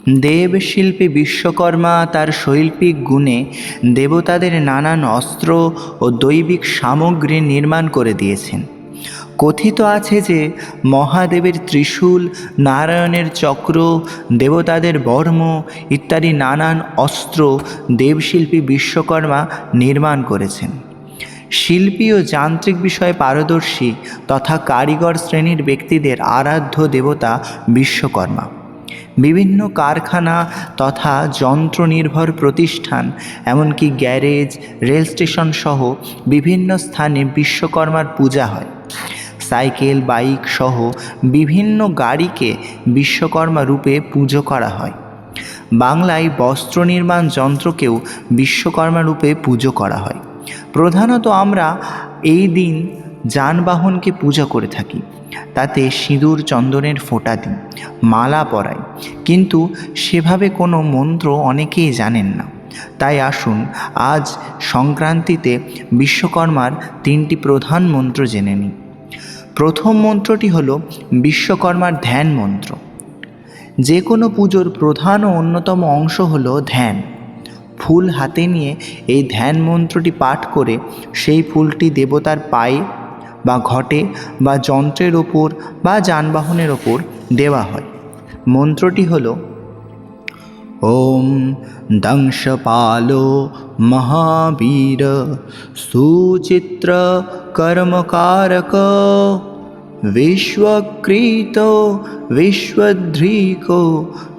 দেবশিল্পী বিশ্বকর্মা তার শৈল্পিক গুণে দেবতাদের নানান অস্ত্র ও দৈবিক সামগ্রী নির্মাণ করে দিয়েছেন। কথিত আছে যে মহাদেবের ত্রিশূল, নারায়ণের চক্র, দেবতাদের বর্ম ইত্যাদি নানান অস্ত্র দেবশিল্পী বিশ্বকর্মা নির্মাণ করেছেন। শিল্পী ও যান্ত্রিক বিষয়ে পারদর্শী তথা কারিগর শ্রেণীর ব্যক্তিদের আরাধ্য দেবতা বিশ্বকর্মা। বিভিন্ন কারখানা তথা যন্ত্রনির্ভর প্রতিষ্ঠান, এমনকি গ্যারেজ, রেল স্টেশন সহ বিভিন্ন স্থানে বিশ্বকর্মার পূজা হয়। সাইকেল, বাইক সহ বিভিন্ন গাড়িকে বিশ্বকর্মা রূপে পুজো করা হয়। বাংলায় বস্ত্র নির্মাণ যন্ত্রকেও বিশ্বকর্মা রূপে পুজো করা হয়। প্রধানত আমরা এই দিন যানবাহনকে পূজা করে থাকি, তাতে সিঁদুর চন্দনের ফোঁটা দিই, মালা পরাই, কিন্তু সেভাবে কোনো মন্ত্র অনেকেই জানেন না। তাই আসুন আজ সংক্রান্তিতে বিশ্বকর্মার 3টি প্রধান মন্ত্র জেনে নিই। প্রথম মন্ত্রটি হল বিশ্বকর্মার ধ্যান মন্ত্র। যে কোনো পুজোর প্রধান ও অন্যতম অংশ হল ধ্যান। ফুল হাতে নিয়ে এই ধ্যান মন্ত্রটি পাঠ করে সেই ফুলটি দেবতার পায়ে বা ঘটে বা যন্ত্রের ওপর বা যানবাহনের ওপর দেওয়া হয়। মন্ত্রটি হল ওম দংশপালো মহাবীর সুচিত্র কর্মকারক বিশ্বকৃত বিশ্বধৃকো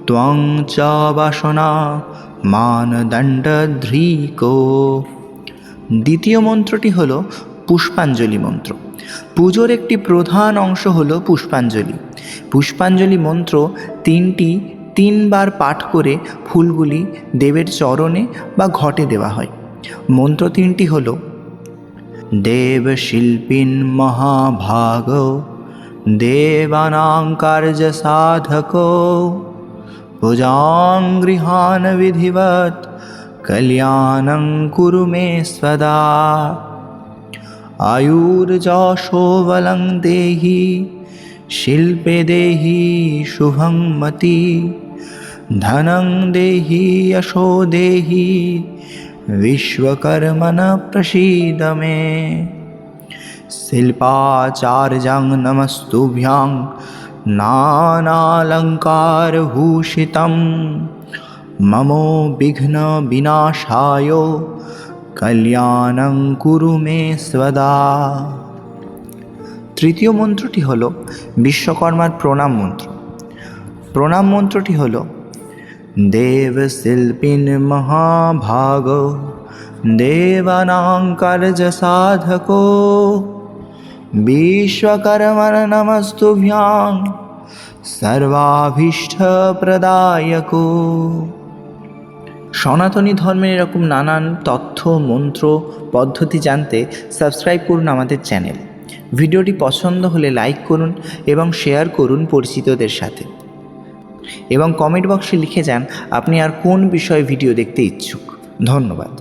ত্বং চ বাসনা মানদণ্ডধৃকো। দ্বিতীয় মন্ত্রটি হল পুষ্পাঞ্জলি মন্ত্র। পুজোর একটি প্রধান অংশ হল পুষ্পাঞ্জলি। পুষ্পাঞ্জলি মন্ত্র 3বার পাঠ করে ফুলগুলি দেবের চরণে বা ঘটে দেওয়া হয়। মন্ত্র 3টি হল দেবশিল্পিন মহাভাগ দেবানাং কার্য সাধক ভুজাং গৃহান বিধিবৎ কল্যাণং কুরু মে সদা আয়ুর্যশো বলং দেহি শিল্পে দেহি শুভং মতি ধনং দেহি যশো দেহি বিশ্বকর্মণ প্রসীদ মে। শিল্পাচার্যং নমস্তুভ্যং নানালঙ্কারভূষিতং মমো বিঘ্ন বিনাশায় কল্যাণং কুরু মে সদা। তৃতীয় মন্ত্রটি হল বিশ্বকর্মার প্রণাম মন্ত্র। প্রণাম মন্ত্রটি হল দেবশিল্পিন মহাভাগ দেবানাং কার্য সাধক বিশ্বকর্মণ নমস্তুভ্যং সর্বাভীষ্ট প্রদায়ক। সনাতনী ধর্মের এরকম নানান তথ্য, মন্ত্র, পদ্ধতি জানতে সাবস্ক্রাইব করুন আমাদের চ্যানেল। ভিডিওটি পছন্দ হলে লাইক করুন এবং শেয়ার করুন পরিচিতদের সাথে, এবং কমেন্ট বক্সে লিখে যান আপনি আর কোন বিষয়ে ভিডিও দেখতে ইচ্ছুক। ধন্যবাদ।